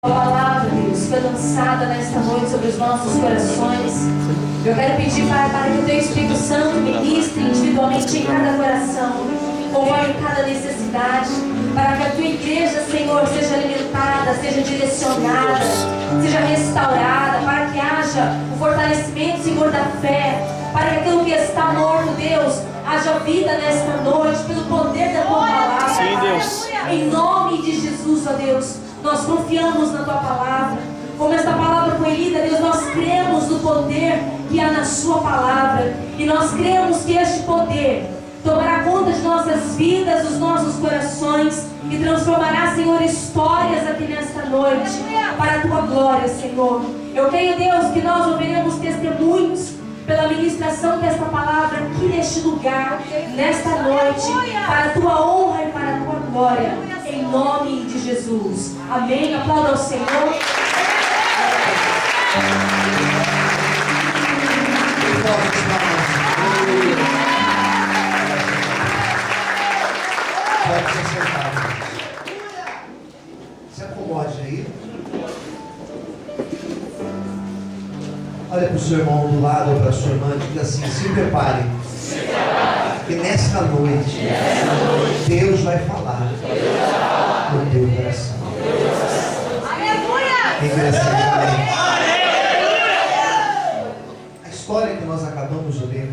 A palavra, Deus, foi lançada nesta noite sobre os nossos corações. Eu quero pedir, Pai, para que o Teu Espírito Santo ministre individualmente em cada coração, conforme cada necessidade, para que a Tua igreja, Senhor, seja alimentada, seja direcionada, seja restaurada, para que haja o fortalecimento, Senhor, da fé, para que aquilo que está morto, Deus, haja vida nesta noite, pelo poder da Tua palavra. Sim, Deus. Em nome de Jesus, ó Deus, nós confiamos na Tua palavra. Como esta palavra foi lida, Deus, nós cremos no poder que há na Sua palavra. E nós cremos que este poder tomará conta de nossas vidas, dos nossos corações, e transformará, Senhor, histórias aqui nesta noite, para a Tua glória, Senhor. Eu creio, Deus, que nós ouviremos testemunhos pela ministração desta palavra aqui neste lugar, nesta noite, para a Tua honra e para a Tua glória. Em nome de Jesus. Amém. Aplauda ao Senhor. Pode ser sentado. Se acomode aí. Olha para o seu irmão do lado ou para a sua irmã e diga assim: se prepare. Que nesta noite Deus vai falar no teu coração. Aleluia! A história que nós acabamos de ler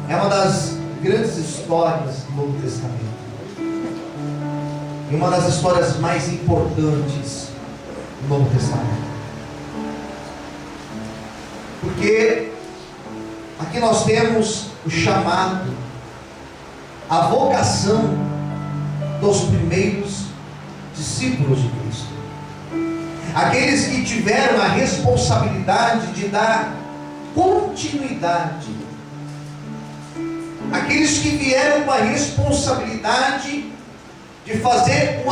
é uma das grandes histórias do Novo Testamento. E uma das histórias mais importantes do Novo Testamento. Porque aqui nós temos o chamado, a vocação dos primeiros discípulos de Cristo. Aqueles que tiveram a responsabilidade de dar continuidade. Aqueles que vieram com a responsabilidade de fazer o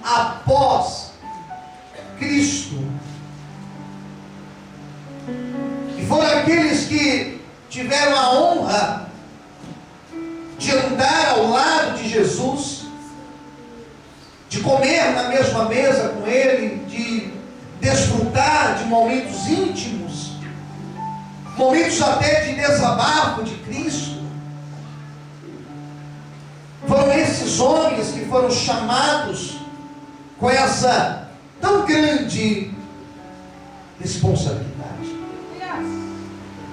após Cristo. E foram aqueles que tiveram a honra de andar ao lado de Jesus, de comer na mesma mesa com Ele, de desfrutar de momentos íntimos, momentos até de desabafo de Cristo. Foram esses homens que foram chamados com essa tão grande responsabilidade.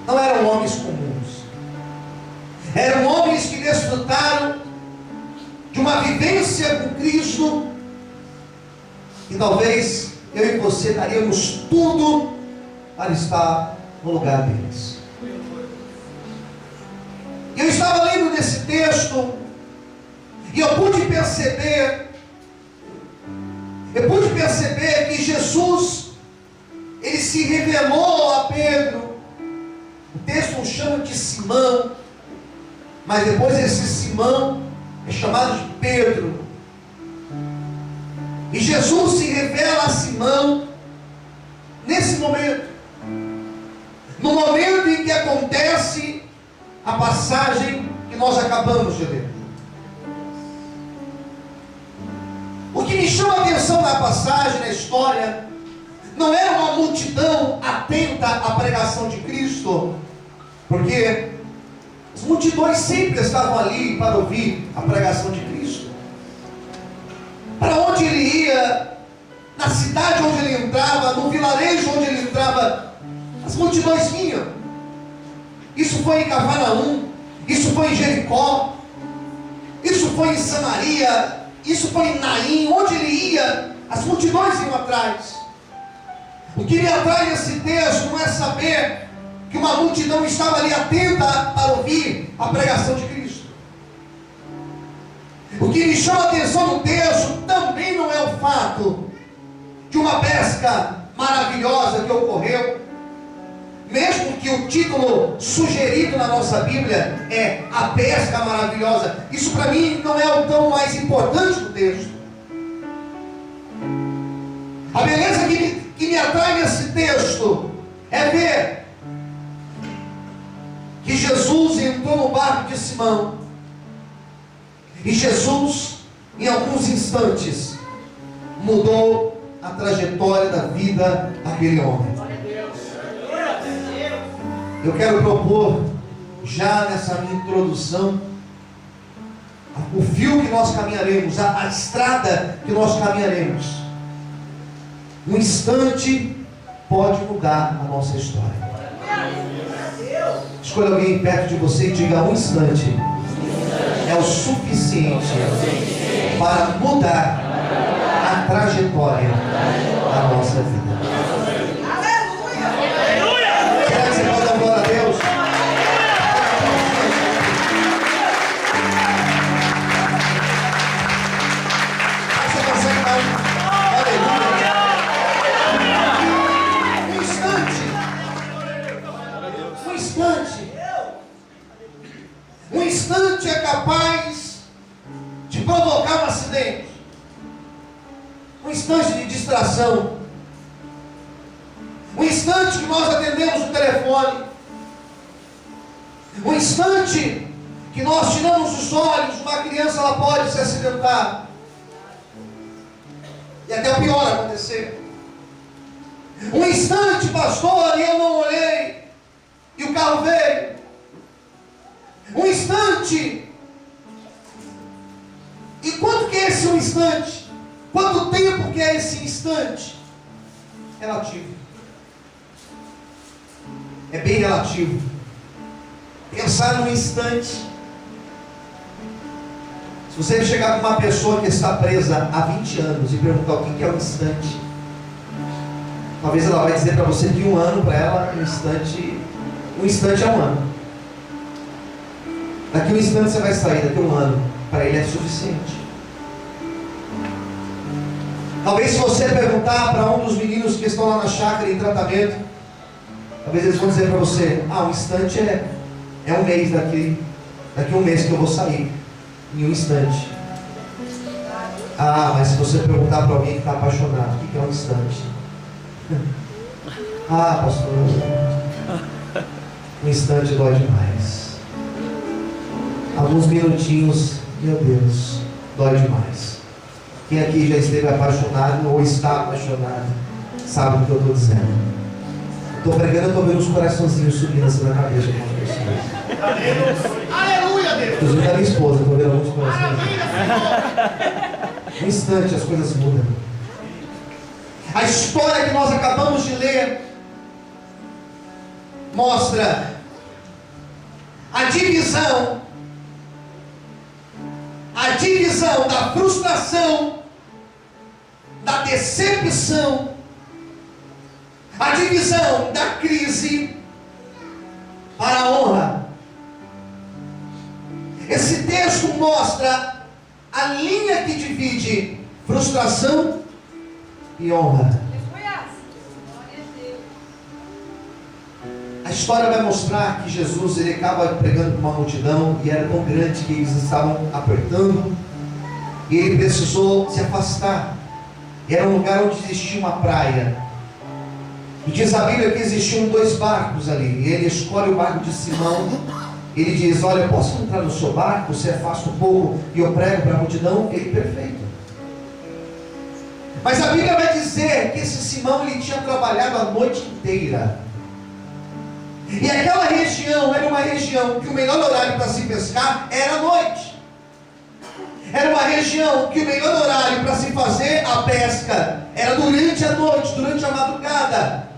Não eram homens comuns, eram homens que desfrutaram de uma vivência com Cristo, e talvez eu e você daríamos tudo para estar no lugar deles. Eu estava lendo nesse texto e eu pude perceber que Jesus, ele se revelou a Pedro. O texto o chama de Simão, mas depois esse Simão é chamado de Pedro. E Jesus se revela a Simão nesse momento, no momento em que acontece a passagem que nós acabamos de ler. O que me chama a atenção na passagem, na história, não era uma multidão atenta à pregação de Cristo, porque as multidões sempre estavam ali para ouvir a pregação de Cristo. Para onde ele ia, na cidade onde ele entrava, no vilarejo onde ele entrava, as multidões vinham. Isso foi em Cafarnaum, isso foi em Jericó, isso foi em Samaria, isso foi em Naim. Onde ele ia, as multidões iam atrás. O que me atrai nesse texto não é saber que uma multidão estava ali atenta para ouvir a pregação de Cristo. O que me chama a atenção no texto também não é o fato de uma pesca maravilhosa que ocorreu, mesmo que o título sugerido na nossa Bíblia é a pesca maravilhosa. Isso para mim não é o tão mais importante do texto. A beleza que me atrai nesse texto é ver que Jesus entrou no barco de Simão, e Jesus em alguns instantes, mudou a trajetória da vida daquele homem. Eu quero propor, já nessa minha introdução, o fio que nós caminharemos, a estrada que nós caminharemos. Um instante pode mudar a nossa história. Escolha alguém perto de você e diga: um instante é o suficiente para mudar a trajetória da nossa vida. Será que você pode dar glória a Deus? Você consegue dar aleluia? Um instante é capaz de provocar um acidente. Um instante de distração. Um instante que nós atendemos o telefone. Um instante que nós tiramos os olhos, uma criança ela pode se acidentar. E até o pior acontecer. Um instante, pastor, e eu não olhei. E o carro veio. Um instante. E quanto que é esse um instante? Quanto tempo que é esse instante? Relativo. É bem relativo. Pensar num instante. Se você chegar com uma pessoa que está presa há 20 anos e perguntar o que é um instante, talvez ela vai dizer para você que um ano para ela, um instante é um ano. Daqui um instante você vai sair, daqui um ano, para ele é suficiente. Talvez se você perguntar para um dos meninos que estão lá na chácara em tratamento, talvez eles vão dizer para você: um instante é um mês, daqui um mês que eu vou sair. Em um instante. Mas se você perguntar para alguém que está apaixonado, o que é um instante? Pastor, um instante dói demais. Alguns minutinhos, meu Deus, dói demais. Quem aqui já esteve apaixonado ou está apaixonado, sabe o que eu estou dizendo. Estou pregando, estou vendo os coraçãozinhos subindo assim na cabeça de algumas pessoas. Aleluia, Deus! Inclusive da minha esposa, estou vendo alguns corações. Um instante as coisas mudam. A história que nós acabamos de ler mostra a divisão da frustração, da decepção, a divisão da crise para a honra. Esse texto mostra a linha que divide frustração e honra. A história vai mostrar que Jesus ele acaba pregando para uma multidão e era tão grande que eles estavam apertando e ele precisou se afastar. Era um lugar onde existia uma praia. E diz a Bíblia que existiam 2 barcos ali. E ele escolhe o barco de Simão. Ele diz: olha, eu posso entrar no seu barco? Você afasta um pouco e eu prego para a multidão. Ele, perfeito. Mas a Bíblia vai dizer que esse Simão ele tinha trabalhado a noite inteira. E aquela região era uma região que o melhor horário para se pescar era a noite. Era uma região que o melhor horário para se fazer a pesca era durante a noite, durante a madrugada.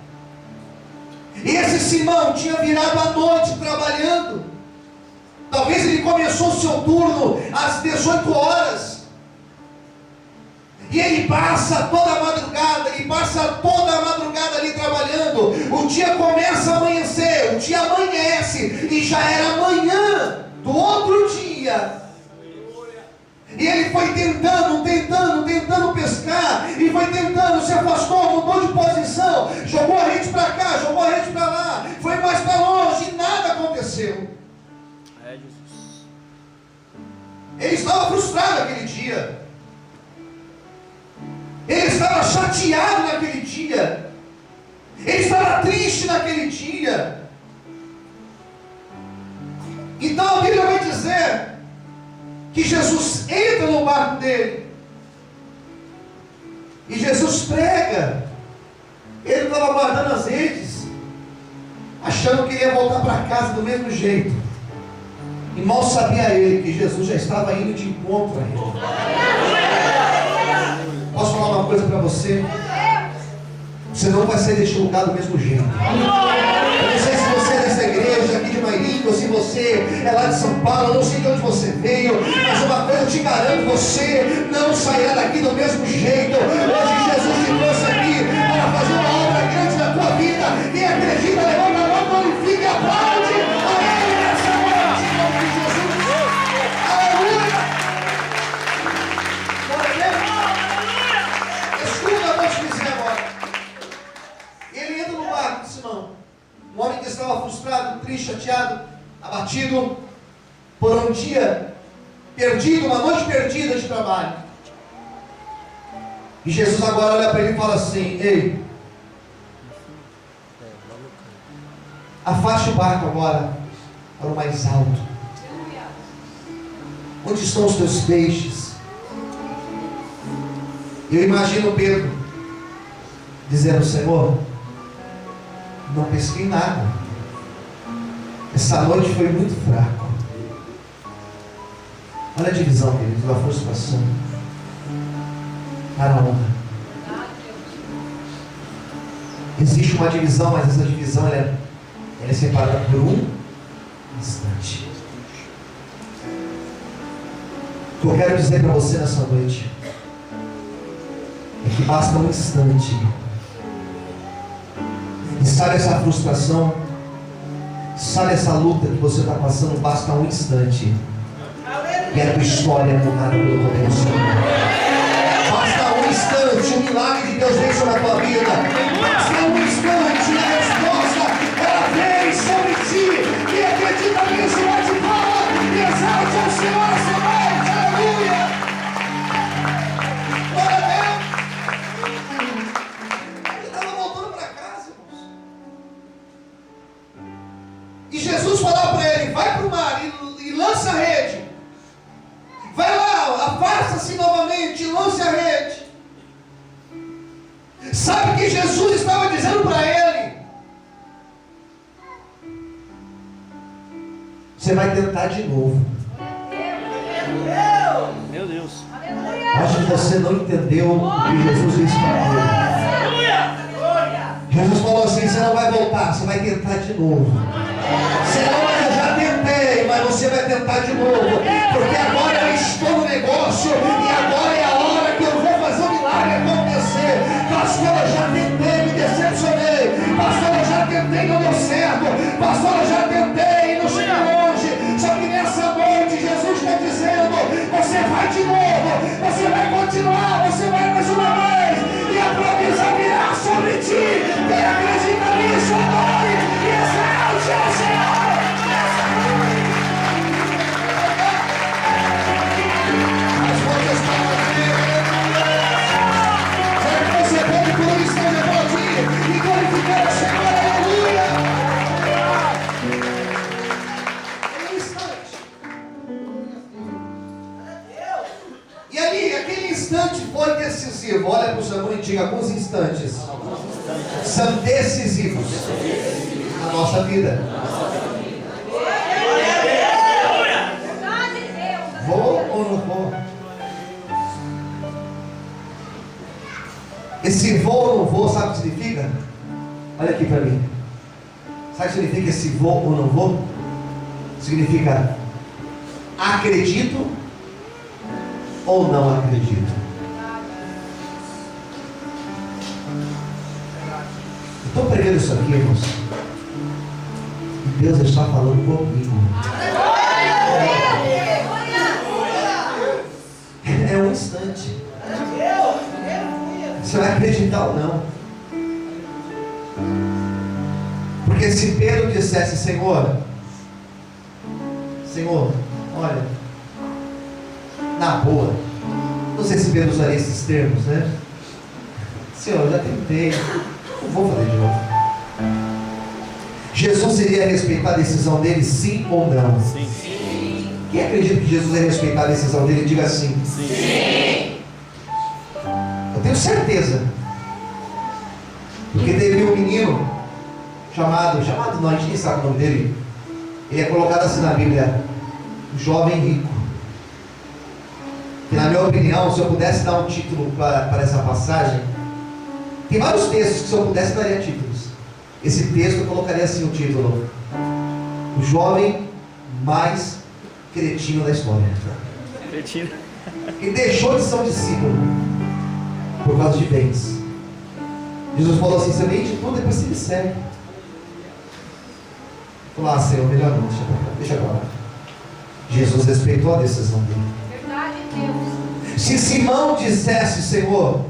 E esse Simão tinha virado a noite trabalhando. Talvez ele começou o seu turno às 18 horas. E ele passa toda a madrugada ali trabalhando. O dia começa a amanhecer, o dia amanhece, e já era amanhã do outro dia. E ele foi tentando pescar, e foi tentando, se afastou, mudou de posição, jogou a rede para cá, jogou a rede para lá, foi mais para longe, e nada aconteceu. Ele estava frustrado naquele dia. Ele estava chateado naquele dia. Ele estava triste naquele dia. Então a Bíblia vai dizer que Jesus entra no barco dele. E Jesus prega. Ele estava guardando as redes, achando que ia voltar para casa do mesmo jeito. E mal sabia ele que Jesus já estava indo de encontro a ele. Posso falar uma coisa para você? Você não vai sair deste lugar do mesmo jeito. Eu não sei se você é dessa igreja aqui de Mairinho, ou se você é lá de São Paulo, eu não sei de onde você veio, mas uma coisa eu te garanto, você não sairá daqui do mesmo jeito. Hoje Jesus te trouxe aqui para fazer uma obra grande na tua vida. Quem acredita, levanta a mão, glorifica e aplaude a Ele nessa noite, em nome de Jesus. Aleluia! Escuta, eu vou te dizer agora. Ele entra no barco de Simão, um homem que estava frustrado, triste, chateado, abatido por um dia perdido, uma noite perdida de trabalho. E Jesus agora olha para ele e fala assim: ei, afaste o barco agora para o mais alto. Onde estão os teus peixes? Eu imagino Pedro dizendo: Senhor, não pesquei nada. Essa noite foi muito fraco. Olha a divisão deles, a frustração para a honra. Existe uma divisão, mas essa divisão ela é separada por um instante. O que eu quero dizer para você nessa noite é que basta um instante. E sabe essa frustração, sabe essa luta que você está passando, basta um instante e a tua história é mudada pelo poder do Senhor. Basta um instante, o milagre de Deus vem sobre a tua vida. Basta um instante e a resposta ela vem sobre ti. Quem acredita nisso, bate palma e exalte ao Senhor essa noite. Aleluia! Glória a Deus! Ele estava voltando para casa, irmãos. E Jesus falou para ele: vai para o mar e lança a rede. Vai lá, afasta-se novamente e lance a rede. Sabe o que Jesus estava dizendo para ele? Você vai tentar de novo. Meu Deus. Acho que você não entendeu o que Jesus disse para ele. Jesus falou assim: você não vai voltar, você vai tentar de novo. Senão eu já tentei, mas você vai tentar de novo. Porque agora eu estou no negócio e agora é a hora que eu vou fazer o milagre acontecer. Pastor, eu já tentei, me decepcionei. Pastor, eu já tentei, não deu certo. Pastor, eu já tentei, não cheguei longe. Só que nessa noite Jesus está dizendo: você vai de novo, você vai continuar, você vai mais uma vez. E a promessa virá sobre ti. Quem acredita nisso, adore e exalte ao Senhor. Você pode por um instante aplaudir e glorificar o Senhor, aleluia! É um instante. E ali, aquele instante foi decisivo. Olha para o seu irmão e diga: alguns instantes são decisivos na nossa vida. Vou ou não vou? Esse vou ou não vou, sabe o que significa? Olha aqui para mim. Sabe o que significa esse vou ou não vou? Significa acredito ou não acredito. Eu estou pregando isso aqui, irmãos, e Deus está falando comigo. É um instante. Você vai acreditar ou não? Porque se Pedro dissesse: Senhor, olha, na boa, não sei se Pedro usaria esses termos, né? Senhor, eu já tentei, não vou fazer de novo. Jesus iria respeitar a decisão dele, sim ou não? Sim. Quem acredita que Jesus é respeitar a decisão dele, diga assim. Sim. Eu tenho certeza. Porque teve um menino chamado não, a gente nem sabe o nome dele. Ele é colocado assim na Bíblia, o jovem rico. Que na minha opinião, se eu pudesse dar um título para essa passagem, tem vários textos que se eu pudesse daria títulos. Esse texto eu colocaria assim o título: o jovem mais cretino da história. Cretino. Que deixou de ser um discípulo por causa de bens. Jesus falou assim: você vende tudo, depois você me segue. Falou: ah, Senhor, melhor não, deixa pra lá. Jesus respeitou a decisão dele. Verdade, Deus. Se Simão dissesse: Senhor,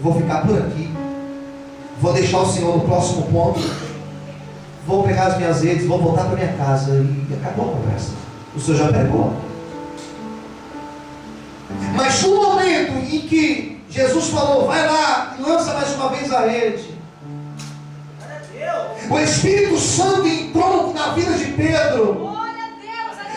vou ficar por aqui, vou deixar o Senhor no próximo ponto, vou pegar as minhas redes, vou voltar para minha casa, e acabou a conversa. O Senhor já pregou. Mas no momento em que Jesus falou: vai lá, lança mais uma vez a rede, o Espírito Santo entrou na vida de Pedro.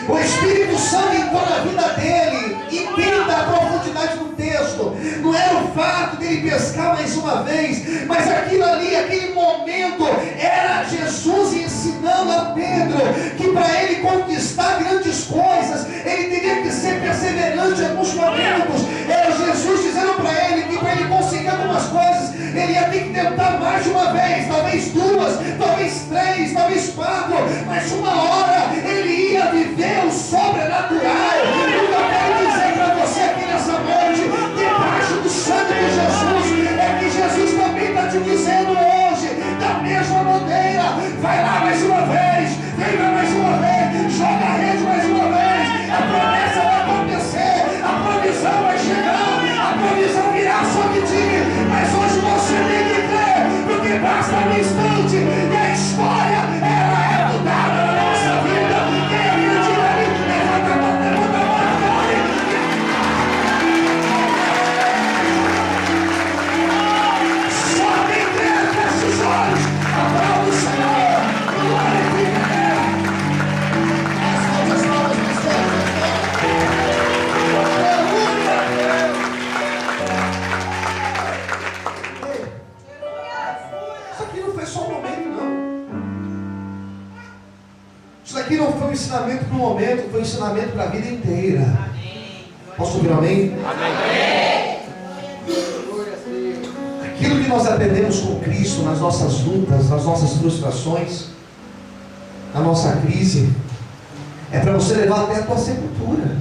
O Espírito Santo entrou na vida dele. Entenda a profundidade do texto. Não era o fato dele pescar mais uma vez, mas aquilo ali, aquele momento, era Jesus ensinando a Pedro que para ele conquistar grandes coisas, ele teria que ser perseverante em alguns momentos. Era Jesus dizendo para ele que para ele conseguir algumas coisas, ele ia ter que tentar mais de uma vez, talvez duas, talvez três, talvez quatro, mas uma hora ele ia viver o sobrenatural. Eu quero dizer para você aqui nessa noite, debaixo do sangue de Jesus, é que Jesus também está te dizendo hoje, da mesma maneira: vai lá mais uma vez, vem lá mais uma vez, joga a rede mais uma vez, a promessa vai acontecer, a provisão vai chegar, a provisão virá sobre ti, mas hoje você tem que crer, porque basta um instante e a história ela é mudada na nossa vida. Quem acredita ali, levanta a mão, levanta a mão, só quem crer fecha os olhos, aplauda o Senhor, glorifica Ele. As palmas mais fortes. Isso aqui não foi só um momento, não. Isso aqui não foi um ensinamento para um momento, foi um ensinamento para a vida inteira. Posso ouvir um amém? Amém. Aquilo que nós aprendemos com Cristo nas nossas lutas, nas nossas frustrações, na nossa crise, é para você levar até a tua sepultura.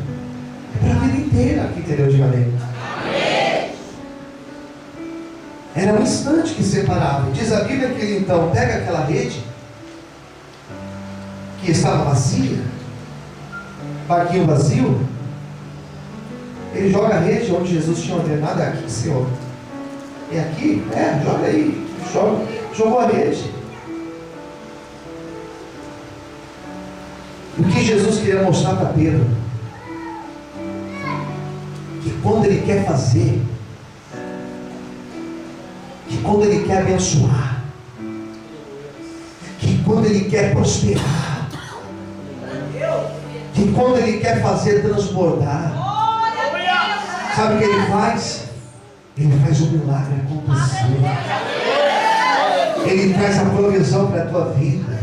É para a vida inteira aqui, entendeu? Diga amém. Era um instante que separava. Diz a Bíblia que ele então pega aquela rede que estava vazia, barquinho vazio, ele joga a rede onde Jesus tinha ordenado: é aqui, Senhor. É aqui? É, joga aí. Jogou a rede. O que Jesus queria mostrar para Pedro? Que quando ele quer fazer, que quando ele quer abençoar, que quando ele quer prosperar, que quando ele quer fazer transbordar, sabe o que ele faz? Ele faz o milagre acontecer. Ele traz a provisão para a tua vida.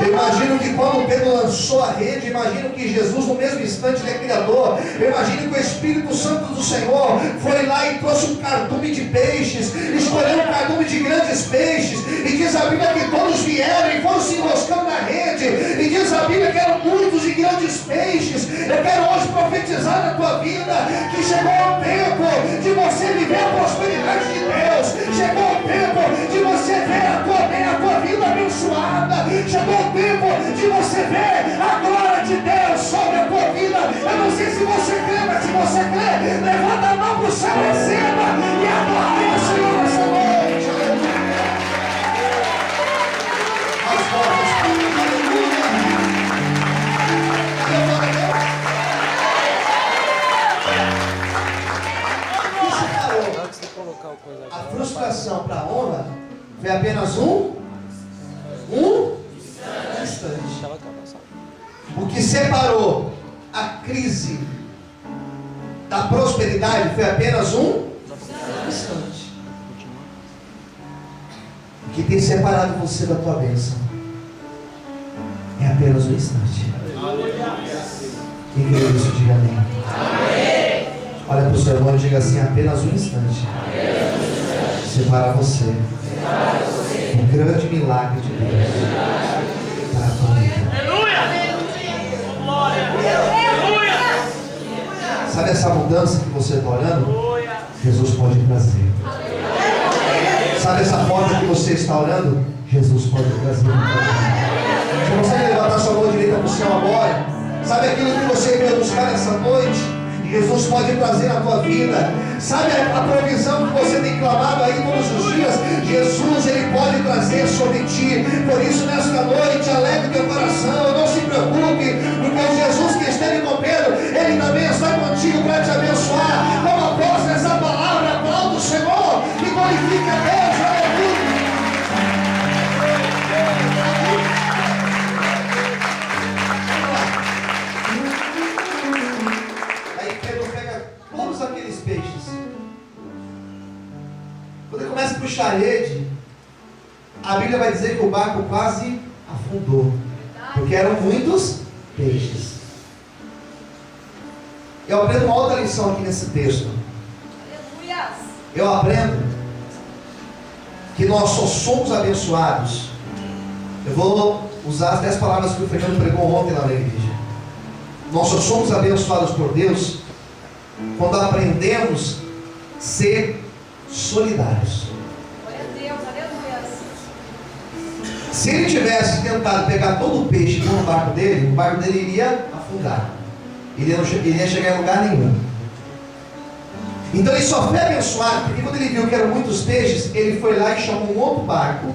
Eu imagino que quando Pedro lançou a rede, imagino que Jesus no mesmo instante ele é criador. Eu imagino que o Espírito Santo do Senhor foi lá e trouxe um cardume de peixes, escolheu um cardume de grandes peixes, e diz a Bíblia que todos vieram e foram se enroscando na rede, e diz a Bíblia que eram muitos e grandes peixes. Eu quero hoje profetizar na tua vida que chegou o tempo de você viver a prosperidade de Deus. Chegou o tempo de você ver a tua vida abençoada. Chegou o tempo de você ver a glória de Deus sobre a tua vida. Eu não sei se você crê, mas se você crê, levanta a mão para o céu, receba e adore o Senhor nessa noite. As portas, aleluia. A frustração para a honra foi apenas um instante. separou a crise da prosperidade foi apenas um instante. O que tem separado você da tua bênção é apenas um instante. Quem crê nisso, diga amém. Olha para o seu irmão e diga assim: apenas um instante separa você um grande milagre de Deus para a tua vida. Sabe essa mudança que você está orando? Jesus pode trazer. Sabe essa porta que você está orando? Jesus pode trazer. Você consegue levantar sua mão direita para o céu agora? Sabe aquilo que você veio buscar essa noite? Jesus pode trazer na tua vida. Sabe a provisão que você tem clamado aí todos os dias? Jesus, Ele pode trazer sobre ti. Por isso, nesta noite, alegre teu coração. Não se preocupe, porque o Jesus que esteve com Pedro, Ele também está contigo para te abençoar. Como após essa palavra, aplauda o Senhor e glorifica a Deus. Aleluia. Aqueles peixes. Quando ele começa a puxar a rede, a Bíblia vai dizer que o barco quase afundou, porque eram muitos peixes. Eu aprendo uma outra lição aqui nesse texto. Eu aprendo que nós só somos abençoados. Eu vou usar as 10 palavras que o Fernando pregou ontem lá na igreja. Nós só somos abençoados por Deus quando aprendemos a ser solidários. Se ele tivesse tentado pegar todo o peixe no barco dele, o barco dele iria afundar. Ele ia chegar em lugar nenhum. Então ele só foi abençoado porque quando ele viu que eram muitos peixes, ele foi lá e chamou um outro barco